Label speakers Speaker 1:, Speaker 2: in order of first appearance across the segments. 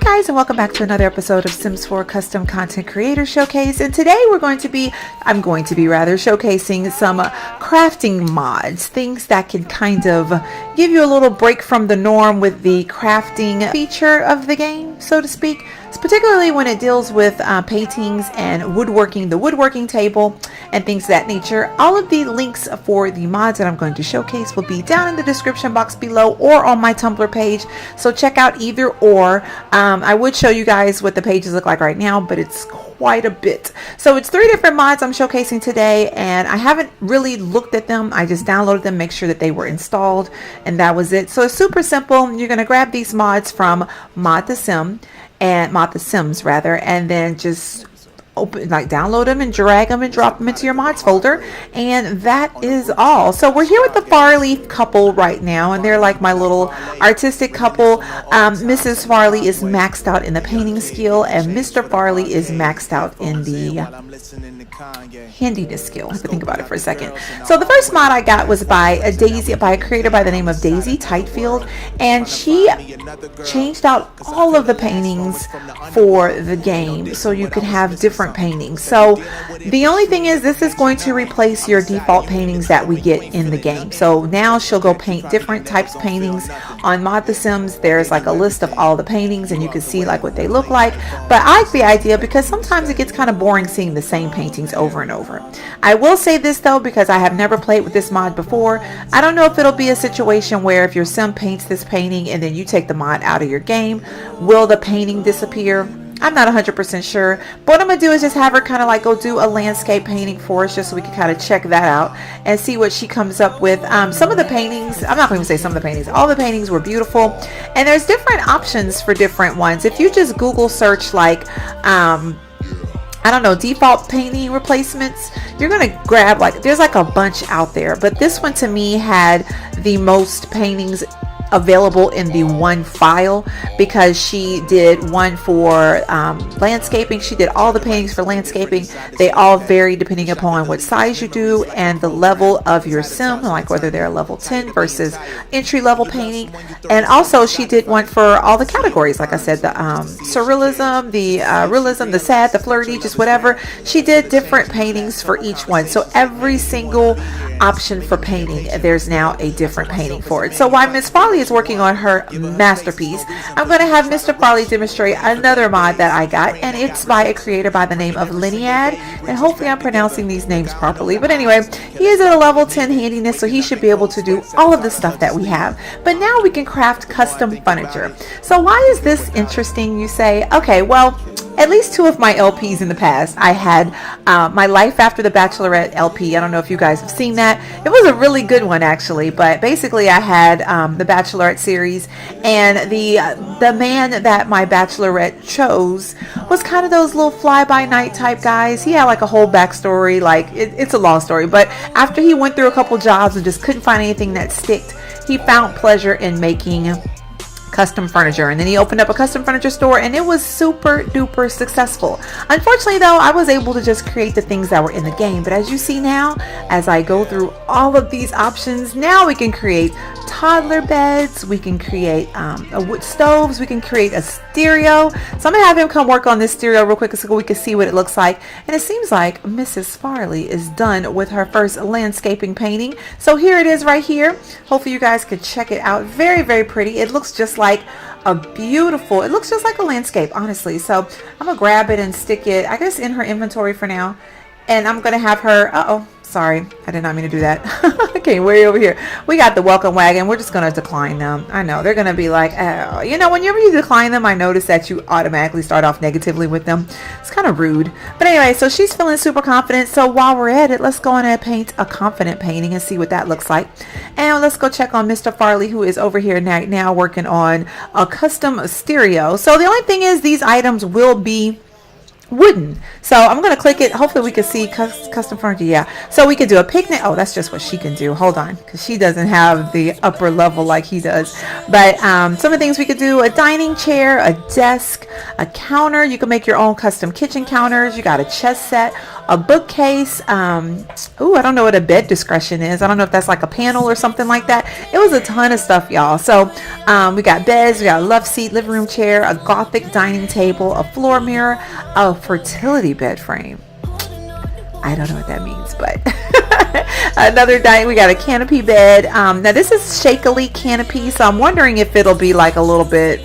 Speaker 1: Guys, and welcome back to another episode of Sims 4 Custom Content Creator Showcase. And today I'm going to be showcasing some crafting mods, things that can kind of give you a little break from the norm with the crafting feature of the game, so to speak. It's particularly when it deals with paintings and woodworking, the woodworking table and things of that nature. All of the links for the mods that I'm going to showcase will be down in the description box below or on my Tumblr page, so check out either or. I would show you guys what the pages look like right now, but it's quite a bit. So it's 3 different mods I'm showcasing today, and I haven't really looked at them. I just downloaded them, make sure that they were installed, and that was it. So it's super simple. You're going to grab these mods from Mod the Sims rather, and then just download them and drag them and drop them into your mods folder, and that is all. So we're here with the Farley couple right now, and they're like my little artistic couple. Mrs. Farley is maxed out in the painting skill, and Mr. Farley is maxed out in the handiness skill. I have to think about it for a second. So the first mod I got was by a creator by the name of Daisy Tightfield, and she changed out all of the paintings for the game so you could have different paintings. So the only thing is, this is going to replace your default paintings that we get in the game. So now she'll go paint different types of paintings. On Mod the Sims, there's like a list of all the paintings, and you can see like what they look like. But I like the idea because sometimes it gets kind of boring seeing the same paintings over and over. I will say this though, because I have never played with this mod before, I don't know if it'll be a situation where if your sim paints this painting and then you take the mod out of your game, will the painting disappear? I'm not 100% sure, but what I'm going to do is just have her kind of like go do a landscape painting for us, just so we can kind of check that out and see what she comes up with. Some of the paintings, I'm not going to say some of the paintings, all the paintings were beautiful, and there's different options for different ones. If you just Google search like, I don't know, default painting replacements, you're going to grab there's like a bunch out there, but this one to me had the most paintings available in the one file, because she did one for landscaping. She did all the paintings for landscaping. They all vary depending upon what size you do and the level of your sim, like whether they're level 10 versus entry level painting. And also she did one for all the categories, like I said, the surrealism, the realism, the sad, the flirty, just whatever. She did different paintings for each one. So every single option for painting, there's now a different painting for it. So while Miss Farley is working on her masterpiece, I'm going to have Mr. Farley demonstrate another mod that I got, and it's by a creator by the name of Leniad, and hopefully I'm pronouncing these names properly. But anyway, he is at a level 10 handiness, so he should be able to do all of the stuff that we have. But now we can craft custom furniture. So why is this interesting, you say? Okay, well, at least 2 of my LPs in the past. I had my Life After the Bachelorette LP. I don't know if you guys have seen that. It was a really good one, actually. But basically, I had the Bachelorette series, and the man that my Bachelorette chose was kind of those little fly-by-night type guys. He had like a whole backstory. Like it's a long story, but after he went through a couple jobs and just couldn't find anything that sticked, he found pleasure in making custom furniture, and then he opened up a custom furniture store, and it was super duper successful. Unfortunately though, I was able to just create the things that were in the game, but as you see now, as I go through all of these options, now we can create toddler beds, we can create wood stoves, we can create a stereo. So I'm gonna have him come work on this stereo real quick so we can see what it looks like. And it seems like Mrs. Farley is done with her first landscaping painting. So here it is right here. Hopefully you guys can check it out. Very, very pretty. It looks just like it looks just like a landscape, honestly. So I'm gonna grab it and stick it, I guess, in her inventory for now, and I'm gonna have her sorry, I did not mean to do that. Okay, way over here we got the welcome wagon. We're just gonna decline them. I know they're gonna be like, oh, you know, whenever you decline them, I notice that you automatically start off negatively with them. It's kind of rude. But anyway, so she's feeling super confident. So while we're at it, let's go on and paint a confident painting and see what that looks like. And let's go check on Mr. Farley, who is over here now working on a custom stereo. So the only thing is, these items will be wooden. So I'm going to click it. Hopefully we can see custom furniture. Yeah. So we could do a picnic. Oh, that's just what she can do. Hold on. Because she doesn't have the upper level like he does. But some of the things we could do: a dining chair, a desk, a counter. You can make your own custom kitchen counters. You got a chest set, a bookcase. Ooh, I don't know what a bed discretion is. I don't know if that's like a panel or something like that. It was a ton of stuff, y'all. So we got beds, we got a love seat, living room chair, a gothic dining table, a floor mirror, a fertility bed frame. I don't know what that means, but another dining. We got a canopy bed. Now this is shakily canopy, so I'm wondering if it'll be like a little bit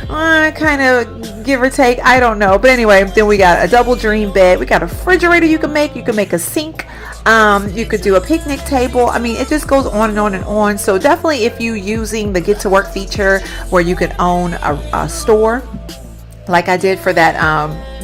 Speaker 1: kind of give or take. I don't know, but anyway, then we got a double dream bed. We got a refrigerator you can make. You can make a sink. You could do a picnic table. I mean, it just goes on and on and on. So definitely, if you using the get to work feature where you could own a store, like I did for that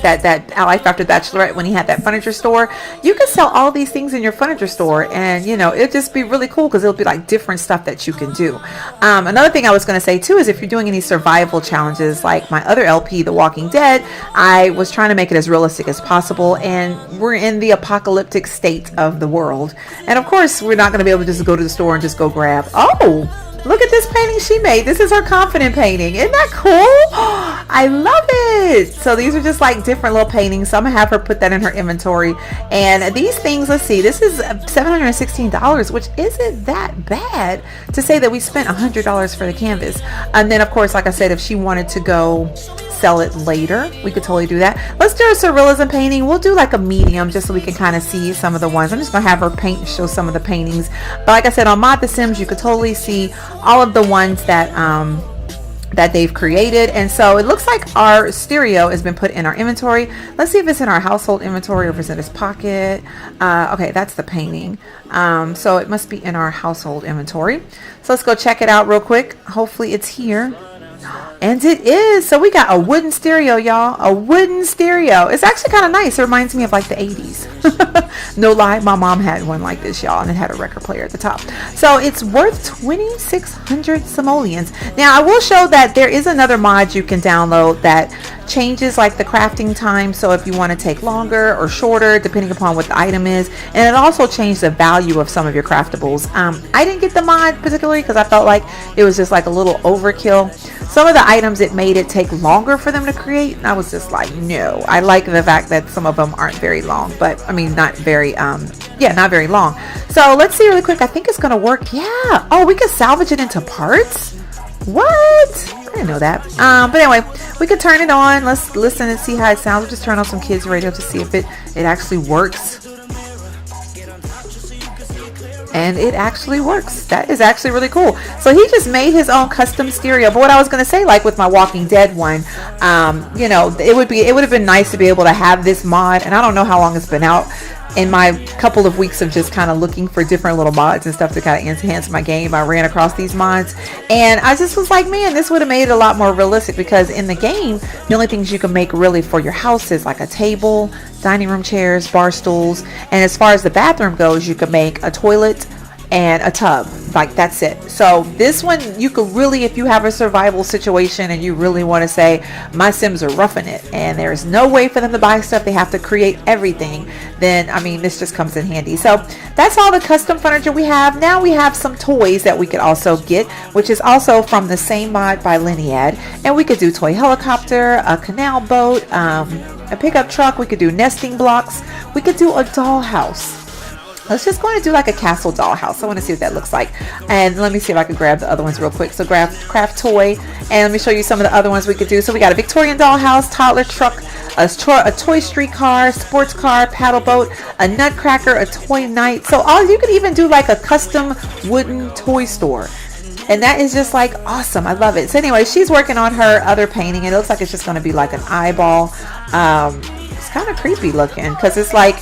Speaker 1: that Life After Bachelorette when he had that furniture store, you can sell all these things in your furniture store, and you know, it'll just be really cool because it'll be like different stuff that you can do. Another thing I was going to say too is if you're doing any survival challenges like my other LP, The Walking Dead, I was trying to make it as realistic as possible, and we're in the apocalyptic state of the world, and of course we're not going to be able to just go to the store and just go grab, oh, look at this painting she made. This is her confident painting. Isn't that cool? I love it. So these are just like different little paintings. So I'm going to have her put that in her inventory. And these things, let's see, this is $716, which isn't that bad to say that we spent $100 for the canvas. And then, of course, like I said, if she wanted to go sell it later, we could totally do that. Let's do a surrealism painting. We'll do like a medium just so we can kind of see some of the ones. I'm just going to have her paint and show some of the paintings. But like I said, on Mod the Sims, you could totally see all of the ones that that they've created. And so it looks like our stereo has been put in our inventory. Let's see if it's in our household inventory or if it's in this pocket. Okay, that's the painting. So it must be in our household inventory. So let's go check it out real quick. Hopefully it's here. And it is. So we got a wooden stereo, y'all. A wooden stereo. It's actually kind of nice. It reminds me of like the 80s. No lie, my mom had one like this, y'all, and it had a record player at the top. So it's worth 2,600 simoleons. Now I will show that there is another mod you can download that changes like the crafting time, so if you want to take longer or shorter depending upon what the item is, and it also changed the value of some of your craftables. I didn't get the mod particularly because I felt like it was just like a little overkill. Some of the items, it made it take longer for them to create, and I was just like, no. I like the fact that some of them aren't very long, but I mean not very not very long. So let's see really quick. I think it's gonna work. Yeah. Oh, we can salvage it into parts. What? I didn't know that. But anyway, we could turn it on. Let's listen and see how it sounds. We'll just turn on some kids radio to see if it actually works. And it actually works. That is actually really cool. So he just made his own custom stereo. But what I was going to say, like with my Walking Dead one, you know, it would have been nice to be able to have this mod. And I don't know how long it's been out. In my couple of weeks of just kind of looking for different little mods and stuff to kind of enhance my game, I ran across these mods, and I just was like, man, this would have made it a lot more realistic, because in the game, the only things you can make really for your house is like a table, dining room chairs, bar stools, and as far as the bathroom goes, you could make a toilet and a tub. Like, that's it. So this one, you could really, if you have a survival situation and you really want to say, my Sims are roughing it and there's no way for them to buy stuff, they have to create everything, then I mean, this just comes in handy. So that's all the custom furniture we have. Now we have some toys that we could also get, which is also from the same mod by Leniad, and we could do toy helicopter, a canal boat, a pickup truck. We could do nesting blocks. We could do a dollhouse. Let's just go and do like a castle dollhouse. I want to see what that looks like. And let me see if I can grab the other ones real quick. So grab craft toy, and let me show you some of the other ones we could do. So we got a Victorian dollhouse, toddler truck, a toy streetcar, sports car, paddle boat, a nutcracker, a toy night. So all you could even do like a custom wooden toy store. And that is just like awesome. I love it. So anyway, she's working on her other painting. It looks like it's just going to be like an eyeball. It's kind of creepy looking because it's like,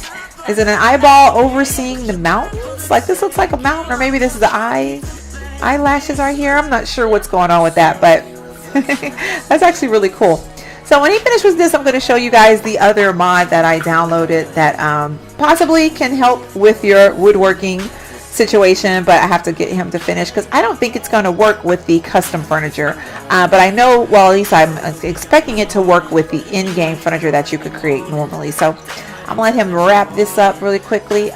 Speaker 1: is it an eyeball overseeing the mountains? Like, this looks like a mountain, or maybe this is the eyelashes right here. I'm not sure what's going on with that, but that's actually really cool. So when he finishes with this, I'm going to show you guys the other mod that I downloaded that possibly can help with your woodworking situation, but I have to get him to finish because I don't think it's going to work with the custom furniture, but I know, well, at least I'm expecting it to work with the in-game furniture that you could create normally. So I'm gonna let him wrap this up really quickly.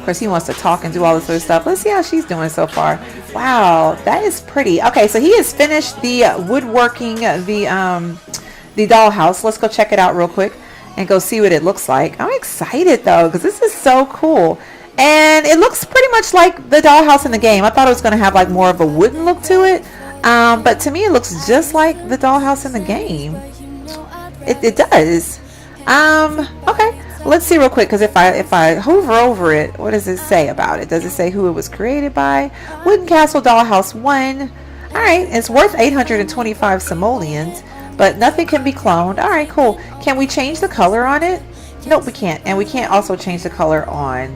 Speaker 1: course, he wants to talk and do all this other stuff. Let's see how she's doing so far. Wow, that is pretty. Okay, so he has finished the woodworking, the dollhouse. Let's go check it out real quick and go see what it looks like. I'm excited though, because this is so cool. And it looks pretty much like the dollhouse in the game. I thought it was going to have like more of a wooden look to it. But to me, it looks just like the dollhouse in the game. It does. Okay. Let's see real quick, because if I hover over it, what does it say about it? Does it say who it was created by? Wooden Castle Dollhouse 1. All right. It's worth 825 simoleons, but nothing can be cloned. All right, cool. Can we change the color on it? Nope, we can't. And we can't also change the color on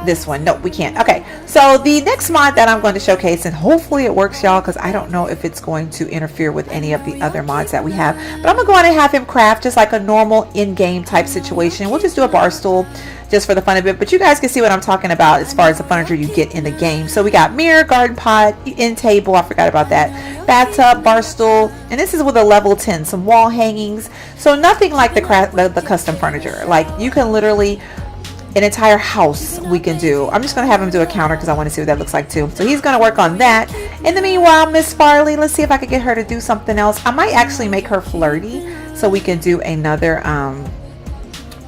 Speaker 1: this one. Nope, we can't. Okay, so the next mod that I'm going to showcase, and hopefully it works, y'all, because I don't know if it's going to interfere with any of the other mods that we have, but I'm going to go on and have him craft just like a normal in-game type situation. We'll just do a bar stool just for the fun of it, but you guys can see what I'm talking about as far as the furniture you get in the game. So we got mirror, garden pot, end table, I forgot about that, bathtub, bar stool, and this is with a level 10, some wall hangings. So nothing like the custom furniture. Like, you can literally, an entire house we can do. I'm just going to have him do a counter because I want to see what that looks like too. So he's going to work on that. In the meanwhile, Miss Farley, let's see if I can get her to do something else. I might actually make her flirty so we can do another.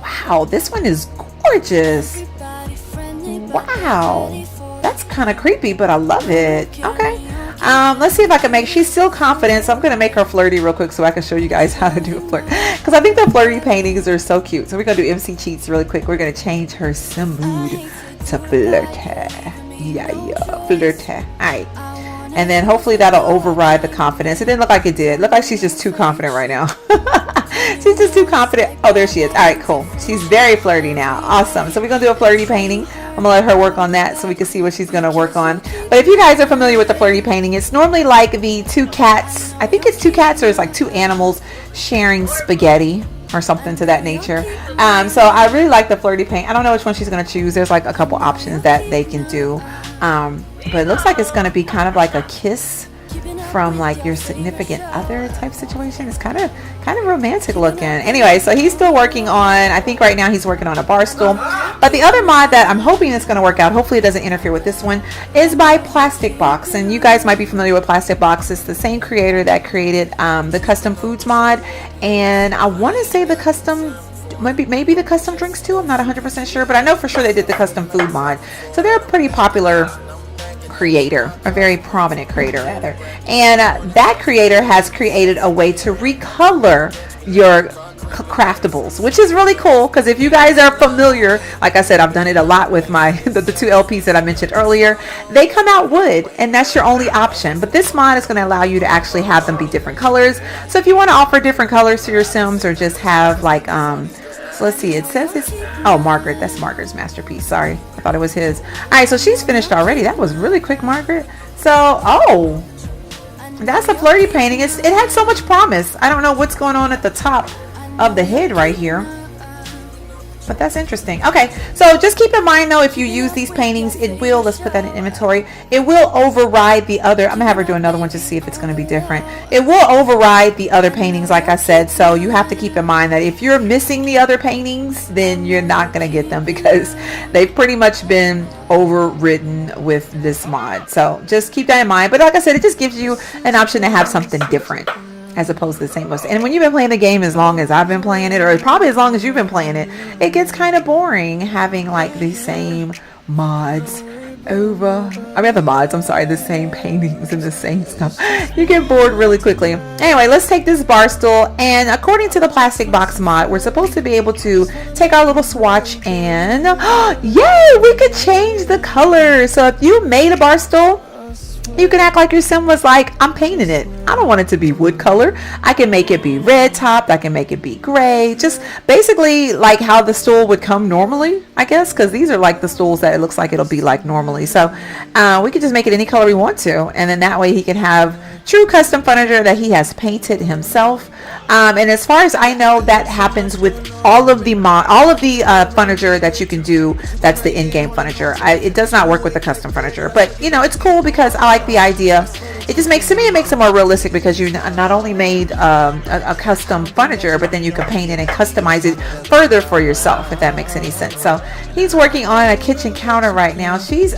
Speaker 1: Wow, this one is gorgeous. Wow, that's kind of creepy, but I love it. Okay. Let's see if I can make, she's still confident, so I'm going to make her flirty real quick so I can show you guys how to do a flirt, because I think the flirty paintings are so cute. So we're going to do MC Cheats really quick. We're going to change her sim mood to flirty. Yeah, flirty. Alright, and then hopefully that'll override the confidence. It didn't look like it did. It looked like she's just too confident right now. She's just too confident. Oh, there she is. Alright, cool. She's very flirty now. Awesome. So we're going to do a flirty painting. I'm going to let her work on that so we can see what she's going to work on. But if you guys are familiar with the flirty painting, it's normally like the two cats. I think it's two cats, or it's like two animals sharing spaghetti or something to that nature. So I really like the flirty paint. I don't know which one she's going to choose. There's like a couple options that they can do. But it looks like it's going to be kind of like a kiss from like your significant other type situation. It's kind of romantic looking. Anyway, so he's still working on, I think right now he's working on a bar stool. But the other mod that I'm hoping is going to work out, hopefully it doesn't interfere with this one, is by Plasticbox. And you guys might be familiar with Plasticbox. It's the same creator that created the custom foods mod, and I want to say the custom, maybe the custom drinks too. I'm not 100% sure, but I know for sure they did the custom food mod. So they're a pretty popular creator, a very prominent creator rather, and that creator has created a way to recolor your craftables, which is really cool, because if you guys are familiar, like I said, I've done it a lot with my the two LPs that I mentioned earlier. They come out wood, and that's your only option, but this mod is going to allow you to actually have them be different colors. So if you want to offer different colors to your Sims, or just have like so let's see, it says it's, oh, Margaret, that's Margaret's masterpiece. Sorry, I thought it was his. All right, so she's finished already. That was really quick, Margaret. So, oh, that's a flirty painting. It had so much promise. I don't know what's going on at the top of the head right here, but that's interesting. Okay, so just keep in mind though, if you use these paintings, it will, let's put that in inventory, it will override the other. I'm gonna have her do another one to see if it's going to be different. It will override the other paintings, like I said, so you have to keep in mind that if you're missing the other paintings, then you're not going to get them, because they've pretty much been overridden with this mod. So just keep that in mind. But like I said, it just gives you an option to have something different as opposed to the same most. And when you've been playing the game as long as I've been playing it, or probably as long as you've been playing it, it gets kind of boring having like the same mods over, I mean the mods, I'm sorry, the same paintings and the same stuff. You get bored really quickly. Anyway, let's take this bar stool, and according to the Plasticbox mod, we're supposed to be able to take our little swatch and yay, we could change the color. So if you made a bar stool, you can act like your sim was like, I'm painting it. I don't want it to be wood color. I can make it be red topped. I can make it be gray. Just basically like how the stool would come normally, I guess, because these are like the stools that it looks like it'll be like normally. So we could just make it any color we want to, and then that way he can have true custom furniture that he has painted himself. And as far as I know, that happens with all of the furniture that you can do. That's the in-game furniture. It does not work with the custom furniture, but you know, it's cool because I like the idea. it just makes, to me, it makes it more realistic because you not only made a custom furniture, but then you can paint it and customize it further for yourself, if that makes any sense. So he's working on a kitchen counter right now. She's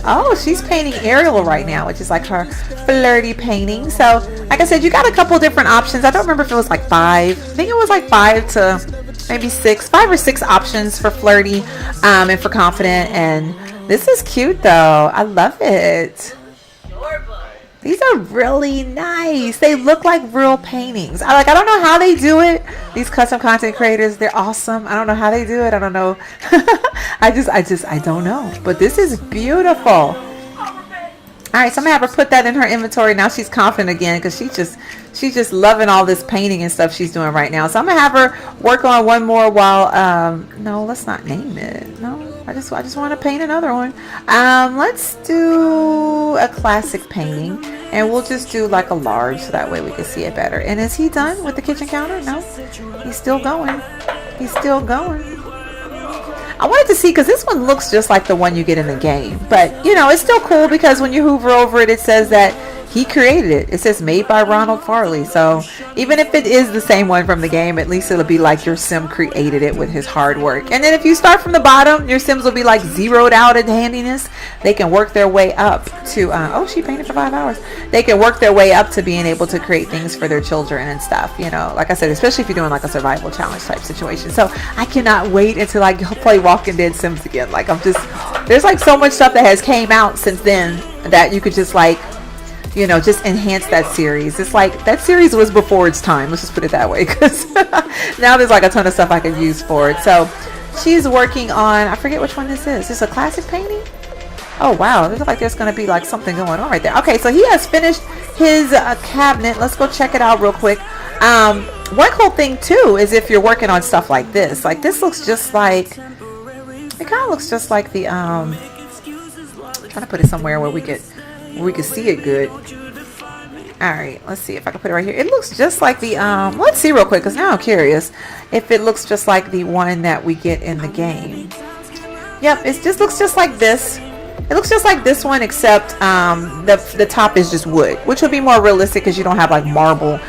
Speaker 1: painting Ariel right now, which is like her flirty painting. So like I said, you got a couple different options. I don't remember if it was like 5. I think it was like 5 to maybe 5 or 6 options for flirty and for confident. And this is cute though. I love it. These are really nice. They look like real paintings. I don't know how they do it. These custom content creators, they're awesome. I don't know how they do it. I don't know. I don't know. But this is beautiful. All right, so I'm gonna have her put that in her inventory. Now she's confident again because she's just loving all this painting and stuff she's doing right now. So I'm gonna have her work on one more while no, let's not name it. No, I just want to paint another one. Let's do a classic painting, and we'll just do like a large so that way we can see it better. And is he done with the kitchen counter? No, he's still going. He's still going. I wanted to see, because this one looks just like the one you get in the game, but you know, it's still cool because when you hover over it, it says that he created it. It says made by Ronald Farley. So even if it is the same one from the game, at least it'll be like your sim created it with his hard work. And then if you start from the bottom, your sims will be like zeroed out in handiness. They can work their way up to oh, she painted for 5 hours. They can work their way up to being able to create things for their children and stuff, you know, like I said, especially if you're doing like a survival challenge type situation. So I cannot wait until I play Walking Dead Sims again. Like there's like so much stuff that has came out since then that you could just like, you know, just enhance that series. It's like that series was before its time. Let's just put it that way, because now there's like a ton of stuff I can use for it. So she's working on, I forget which one this is. Is this a classic painting? Oh wow, this looks like there's going to be like something going on right there. Okay, so he has finished his cabinet. Let's go check it out real quick. One cool thing too is if you're working on stuff like this looks just like, it kind of looks just like the I'm trying to put it somewhere where we can see it good. All right, let's see if I can put it right here. It looks just like the let's see real quick, because now I'm curious if it looks just like the one that we get in the game. Yep, it just looks just like this. It looks just like this one, except the top is just wood, which would be more realistic because you don't have like marble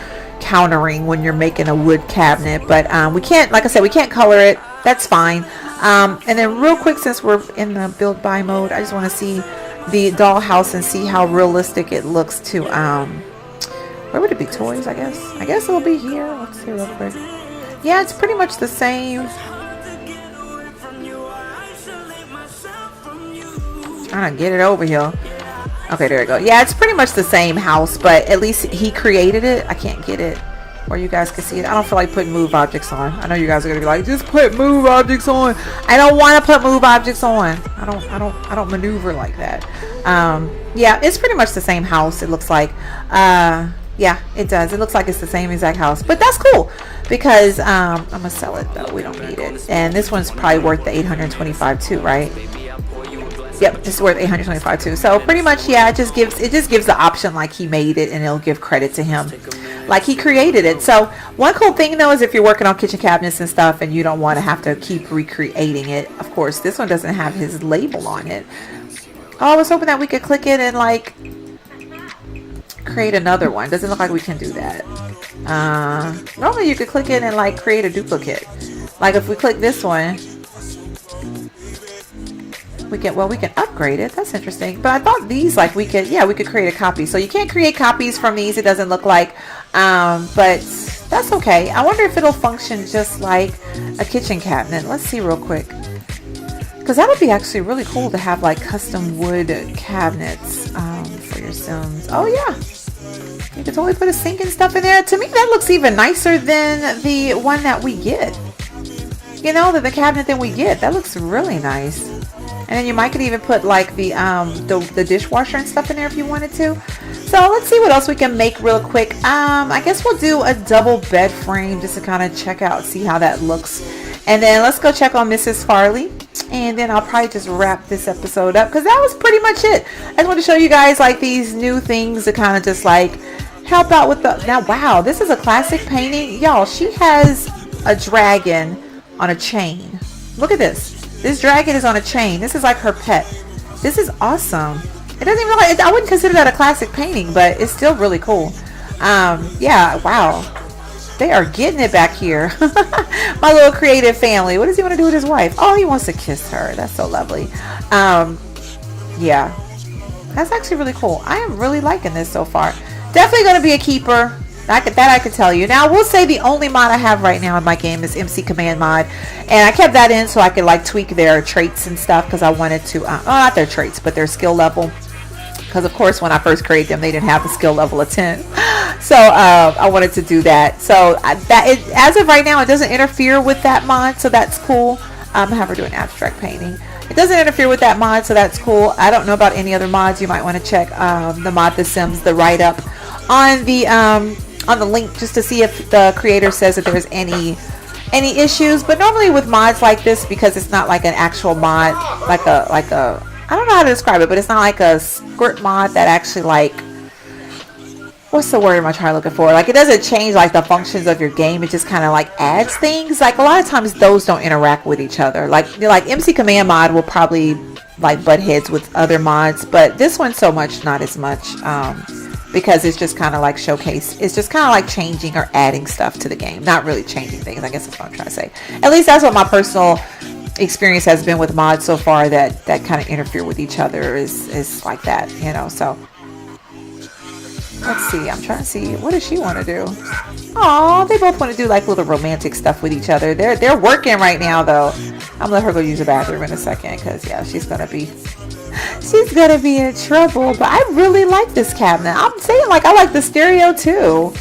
Speaker 1: countering when you're making a wood cabinet. But we can't, like I said, we can't color it. That's fine. And then real quick, since we're in the build buy mode, I just want to see the dollhouse and see how realistic it looks to where would it be? Toys, I guess it'll be here. Let's see real quick. Yeah, it's pretty much the same. Trying to get it over here. Okay, there we go. Yeah, it's pretty much the same house, but at least he created it. I can't get it where you guys can see it. I don't feel like putting move objects on. I know you guys are gonna be like, just put move objects on. I don't want to put move objects on. I don't maneuver like that. Yeah, it's pretty much the same house. It looks like. Yeah, it does. It looks like it's the same exact house, but that's cool because I'm gonna sell it though. We don't need it, and this one's probably worth the 825 too, right? Yep, this is worth 825 too. So pretty much, yeah, it just gives the option like he made it, and it'll give credit to him, like he created it. So one cool thing though is if you're working on kitchen cabinets and stuff, and you don't want to have to keep recreating it. Of course, this one doesn't have his label on it. Oh, I was hoping that we could click it and like create another one. Doesn't look like we can do that. Normally you could click it and like create a duplicate. Like if we click this one, we can upgrade it. That's interesting. But I thought these, like we could create a copy. So you can't create copies from these, it doesn't look like, but that's okay. I wonder if it'll function just like a kitchen cabinet. Let's see real quick, because that would be actually really cool to have like custom wood cabinets for your Sims. Oh yeah, you could totally put a sink and stuff in there. To me, that looks even nicer than the one that we get. You know, the cabinet that we get, that looks really nice. And then you might could even put like the dishwasher and stuff in there if you wanted to. So let's see what else we can make real quick. I guess we'll do a double bed frame just to kind of check out, see how that looks. And then let's go check on Mrs. Farley. And then I'll probably just wrap this episode up because that was pretty much it. I just want to show you guys like these new things to kind of just like help out with the, now wow, this is a classic painting. Y'all, she has a dragon on a chain. Look at this. This dragon is on a chain. This is like her pet. This is awesome. It doesn't even look like, I wouldn't consider that a classic painting, but it's still really cool. Yeah, wow. They are getting it back here. My little creative family. What does he want to do with his wife? Oh, he wants to kiss her. That's so lovely. Yeah, that's actually really cool. I am really liking this so far. Definitely going to be a keeper. I can tell you. Now, I will say the only mod I have right now in my game is MC Command mod. And I kept that in so I could like tweak their traits and stuff because I wanted to, not their traits, but their skill level. Because of course when I first created them they didn't have the skill level of 10, so I wanted to do that. So as of right now it doesn't interfere with that mod, so that's cool. Have her do an abstract painting. It doesn't interfere with that mod, so that's cool. I don't know about any other mods. You might want to check the mod The Sims, the write-up on the link, just to see if the creator says that there's any issues. But normally with mods like this, because it's not like an actual mod, like a I don't know how to describe it, but it's not like a script mod that actually like, what's the word am I trying looking for? Like it doesn't change like the functions of your game. It just kind of like adds things. Like a lot of times those don't interact with each other. Like MC Command mod will probably like butt heads with other mods, but this one so much, not as much, because it's just kind of like showcase. It's just kind of like changing or adding stuff to the game. Not really changing things. I guess that's what I'm trying to say. At least that's what my personal experience has been with mods so far, that kind of interfere with each other is like that, you know. So let's see, I'm trying to see, what does she want to do? Oh, they both want to do like little romantic stuff with each other. They're working right now though. I'm gonna let her go use the bathroom in a second, because yeah, she's gonna be in trouble. But I really like this cabinet. I'm saying, like, I like the stereo too.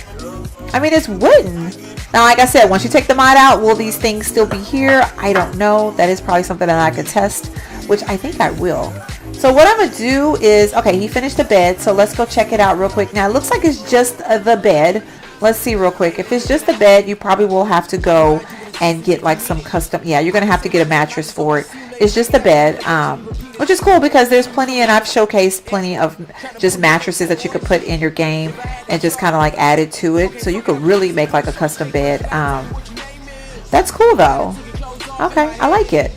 Speaker 1: I mean, it's wooden. Now, like I said, once you take the mod out, will these things still be here? I don't know. That is probably something that I could test, which I think I will. So what I'm going to do is, okay, he finished the bed, so let's go check it out real quick. Now, it looks like it's just the bed. Let's see real quick. If it's just the bed, you probably will have to go and get like some custom, yeah, you're going to have to get a mattress for it. It's just the bed, which is cool because there's plenty, and I've showcased plenty of just mattresses that you could put in your game and just kind of like add it to it. So you could really make like a custom bed. That's cool though. Okay, I like it.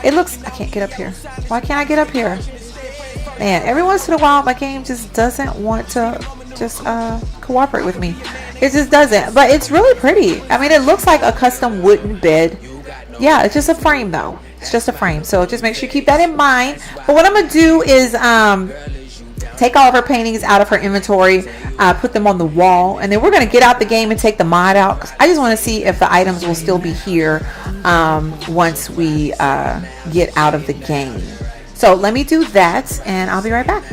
Speaker 1: It looks, I can't get up here. Why can't I get up here? Man, every once in a while my game just doesn't want to just cooperate with me. It just doesn't. But it's really pretty. I mean, it looks like a custom wooden bed. Yeah, it's just a frame though. It's just a frame, so just make sure you keep that in mind. But what I'm gonna do is take all of her paintings out of her inventory, put them on the wall, and then we're gonna get out the game and take the mod out, 'cause I just want to see if the items will still be here once we get out of the game. So let me do that and I'll be right back.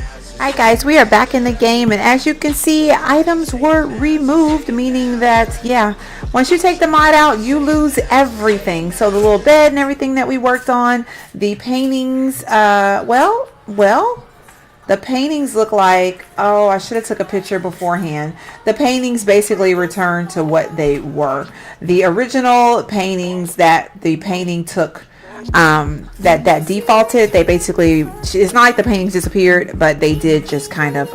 Speaker 1: Alright guys, we are back in the game, and as you can see, items were removed, meaning that, yeah, once you take the mod out, you lose everything. So the little bed and everything that we worked on, the paintings, well, the paintings look like, oh, I should have took a picture beforehand. The paintings basically return to what they were. The original paintings that the painting took, that defaulted, they basically, it's not like the paintings disappeared, but they did just kind of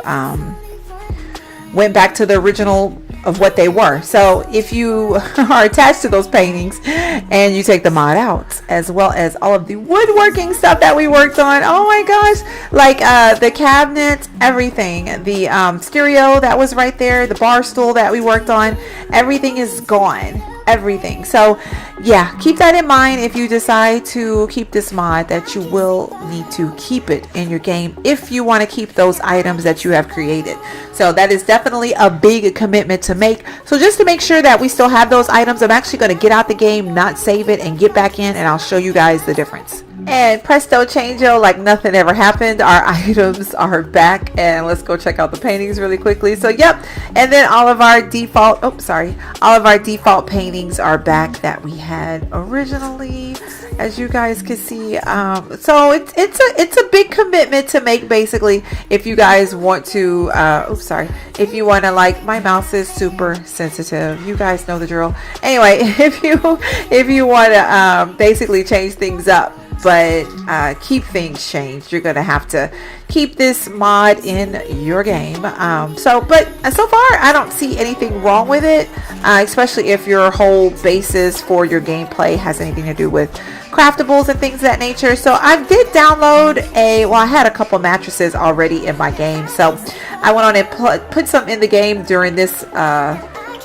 Speaker 1: went back to the original of what they were. So if you are attached to those paintings and you take the mod out, as well as all of the woodworking stuff that we worked on, oh my gosh, like the cabinet, everything, the stereo that was right there, the bar stool that we worked on, everything is gone. Everything. So yeah, keep that in mind if you decide to keep this mod, that you will need to keep it in your game if you want to keep those items that you have created. So that is definitely a big commitment to make. So just to make sure that we still have those items, I'm actually going to get out the game, not save it, and get back in, and I'll show you guys the difference. And presto changeo, like nothing ever happened, our items are back, and let's go check out the paintings really quickly. So yep, and then all of our default, all of our default paintings are back that we had originally, as you guys can see. So it's a big commitment to make, basically, if you guys want to if you want to, like, my mouse is super sensitive, you guys know the drill. Anyway, if you want to basically change things up, but keep things changed. You're gonna have to keep this mod in your game. But so far I don't see anything wrong with it, especially if your whole basis for your gameplay has anything to do with craftables and things of that nature. So I did download I had a couple mattresses already in my game, so I went on and put some in the game during this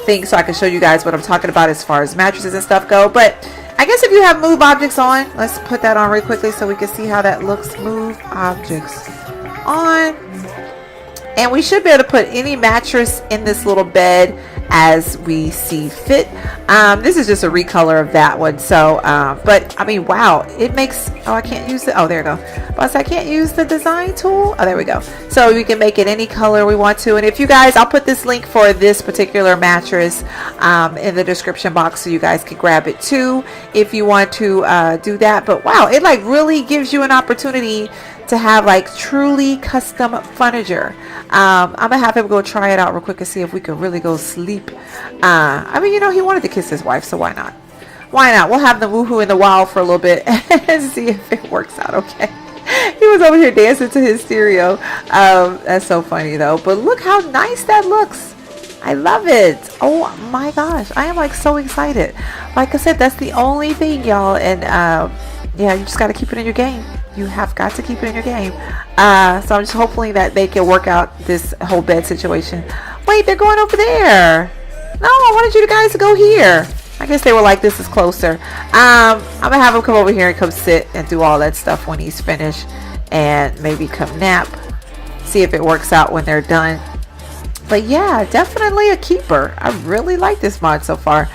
Speaker 1: thing so I can show you guys what I'm talking about as far as mattresses and stuff go. But I guess if you have move objects on, let's put that on real quickly so we can see how that looks. Move objects on, and we should be able to put any mattress in this little bed as we see fit. This is just a recolor of that one, so but I mean, wow, it makes, I can't use it. Oh, there we go. But I can't use the design tool. Oh, there we go. So we can make it any color we want to. And if you guys, I'll put this link for this particular mattress in the description box so you guys can grab it too if you want to do that. But wow, it like really gives you an opportunity to have like truly custom furniture. I'm gonna have him go try it out real quick and see if we can really go sleep. I mean, you know, he wanted to kiss his wife, so why not? Why not? We'll have the woohoo in the wild for a little bit and see if it works out okay. He was over here dancing to his stereo. That's so funny though. But look how nice that looks. I love it. Oh my gosh, I am like so excited. Like I said, that's the only thing, y'all. And yeah, you just got to keep it in your game. You have got to keep it in your game. So I'm just hoping that they can work out this whole bed situation. Wait, they're going over there. No, I wanted you guys to go here. I guess they were like, this is closer. I'm gonna have him come over here and come sit and do all that stuff when he's finished, and maybe come nap, see if it works out when they're done. But yeah, definitely a keeper. I really like this mod so far.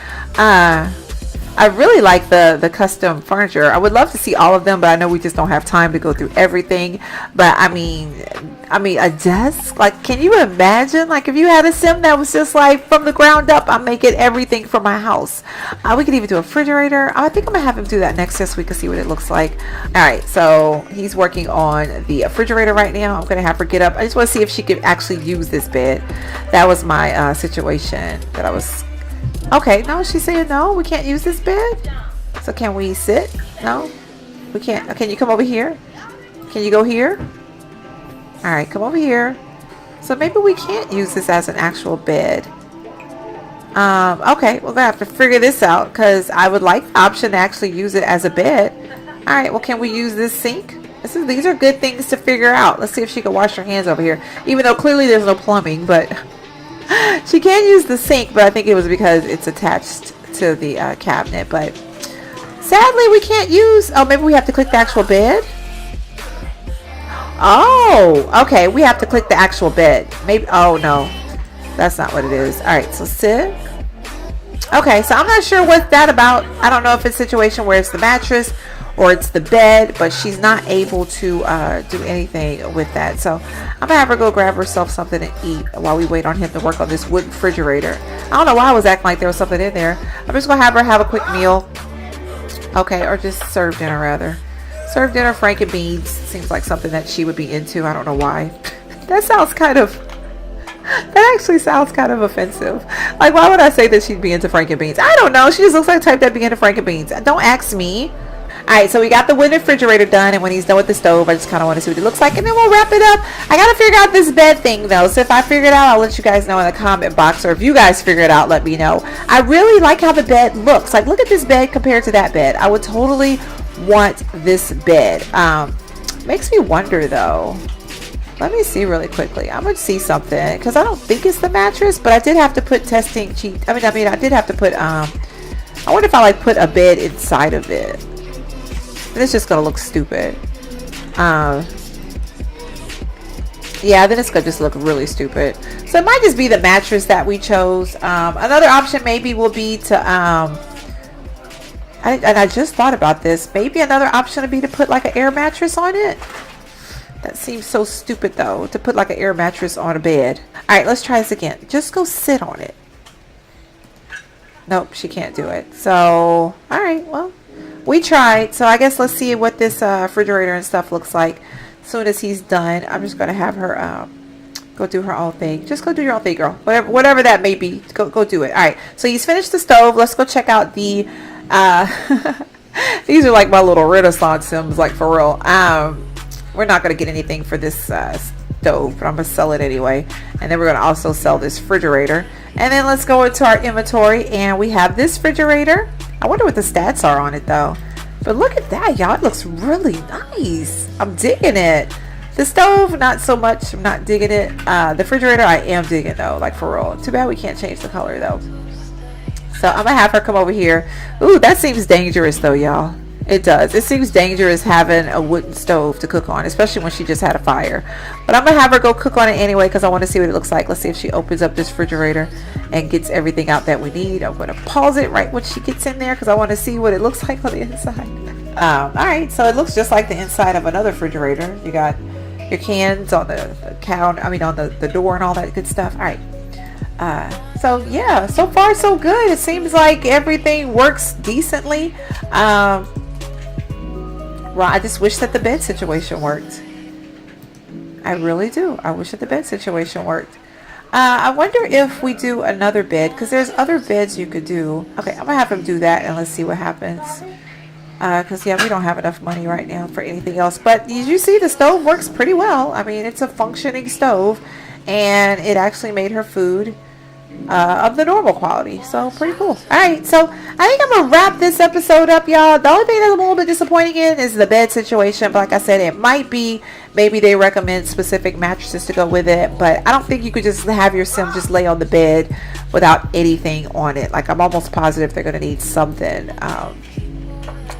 Speaker 1: I really like the custom furniture. I would love to see all of them, but I know we just don't have time to go through everything. But I mean a desk, like, can you imagine, like, if you had a sim that was just like from the ground up, I'm making everything for my house. We could even do a refrigerator. I think I'm gonna have him do that next so we can see what it looks like. All right, so he's working on the refrigerator right now. I'm gonna have her get up. I just want to see if she could actually use this bed. That was my situation that I was. Okay, no, she's saying no, we can't use this bed. So can we sit? No, we can't. Can you come over here? Can you go here? All right, come over here. So maybe we can't use this as an actual bed. Okay, we're gonna have to figure this out because I would like the option to actually use it as a bed. All right, well, can we use this sink? These are good things to figure out. Let's see if she can wash her hands over here, even though clearly there's no plumbing, but she can use the sink, but I think it was because it's attached to the cabinet. But sadly, we can't use. Oh, maybe we have to click the actual bed. Oh, okay. We have to click the actual bed. Maybe. Oh no, that's not what it is. All right, so sit. Okay, so I'm not sure what's that about. I don't know if it's a situation where it's the mattress or it's the bed, but she's not able to do anything with that. So I'm gonna have her go grab herself something to eat while we wait on him to work on this wood refrigerator. I don't know why I was acting like there was something in there. I'm just gonna have her have a quick meal. Okay, or just serve dinner rather. Serve dinner, frank and beans. Seems like something that she would be into. I don't know why. That sounds kind of, that actually sounds kind of offensive. Like, why would I say that she'd be into frank and beans? I don't know. She just looks like the type that'd be into frank and beans. Don't ask me. Alright, so we got the wood refrigerator done, and when he's done with the stove, I just kind of want to see what it looks like, and then we'll wrap it up. I gotta figure out this bed thing, though, so if I figure it out, I'll let you guys know in the comment box, or if you guys figure it out, let me know. I really like how the bed looks. Like, look at this bed compared to that bed. I would totally want this bed. Makes me wonder, though. Let me see really quickly. I'm gonna see something, because I don't think it's the mattress, but I did have to put testing cheat. I did have to put, I wonder if I, like, put a bed inside of it. It's just gonna look stupid. Yeah, then it's gonna just look really stupid. So it might just be the mattress that we chose. Another option maybe will be to and I just thought about this. Maybe another option would be to put like an air mattress on it. That seems so stupid though, to put like an air mattress on a bed. All right, let's try this again. Just go sit on it. Nope, she can't do it. So, all right, well, we tried. So I guess let's see what this refrigerator and stuff looks like. As soon as he's done, I'm just gonna have her go do her own thing. Just go do your own thing, girl. Whatever that may be, go do it. All right. So he's finished the stove. Let's go check out the These are like my little Renaissance Sims, like for real. We're not going to get anything for this stove, but I'm going to sell it anyway. And then we're going to also sell this refrigerator. And then let's go into our inventory, and we have this refrigerator. I wonder what the stats are on it though. But look at that, y'all. It looks really nice. I'm digging it. The stove, not so much. I'm not digging it. The refrigerator, I am digging though, like for real. Too bad we can't change the color though. So I'm gonna have her come over here. Ooh, that seems dangerous though, y'all. It does. It seems dangerous having a wooden stove to cook on, especially when she just had a fire. But I'm gonna have her go cook on it anyway because I want to see what it looks like. Let's see if she opens up this refrigerator and gets everything out that we need. I'm gonna pause it right when she gets in there because I want to see what it looks like on the inside. All right, so it looks just like the inside of another refrigerator. You got your cans on the counter, I mean on the door and all that good stuff. All right. So yeah, so far so good. It seems like everything works decently. Well, I just wish that the bed situation worked. I really do. I wish that the bed situation worked. I wonder if we do another bed, because there's other beds you could do. Okay, I'm gonna have him do that and let's see what happens. Because yeah, we don't have enough money right now for anything else. But as you see, the stove works pretty well. I mean, it's a functioning stove, and it actually made her food of the normal quality, so pretty cool. All right, so I think I'm gonna wrap this episode up, y'all. The only thing that I'm a little bit disappointed in is the bed situation, but like I said, it might be maybe they recommend specific mattresses to go with it, but I don't think you could just have your sim just lay on the bed without anything on it. Like, I'm almost positive they're gonna need something.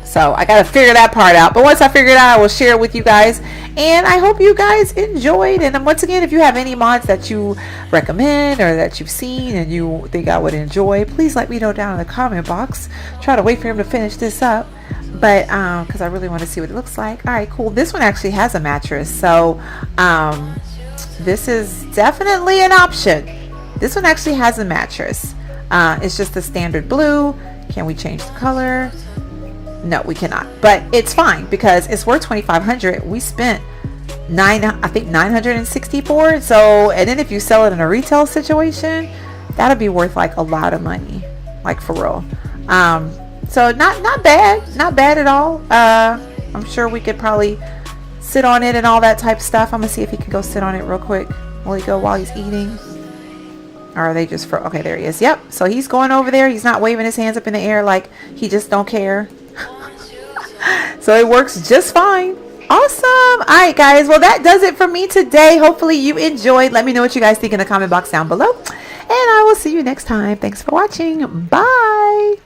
Speaker 1: So I gotta figure that part out, but once I figure it out, I will share it with you guys, and I hope you guys enjoyed. And once again, if you have any mods that you recommend or that you've seen and you think I would enjoy, please let me know down in the comment box. Try to wait for him to finish this up, but because I really want to see what it looks like. All right, cool. This one actually has a mattress, so this is definitely an option. This one actually has a mattress. It's just the standard blue. Can we change the color? No, we cannot, but it's fine because it's worth $2,500. We spent I think 964. So, and then if you sell it in a retail situation, that'll be worth like a lot of money, like for real. So not bad at all. I'm sure we could probably sit on it and all that type of stuff. I'm gonna see if he can go sit on it real quick. Will he go while he's eating? Or are they just for, okay, there he is. Yep, so he's going over there. He's not waving his hands up in the air like he just don't care. So it works just fine. Awesome. All right, guys, well, that does it for me today. Hopefully you enjoyed. Let me know what you guys think in the comment box down below, and I will see you next time. Thanks for watching. Bye.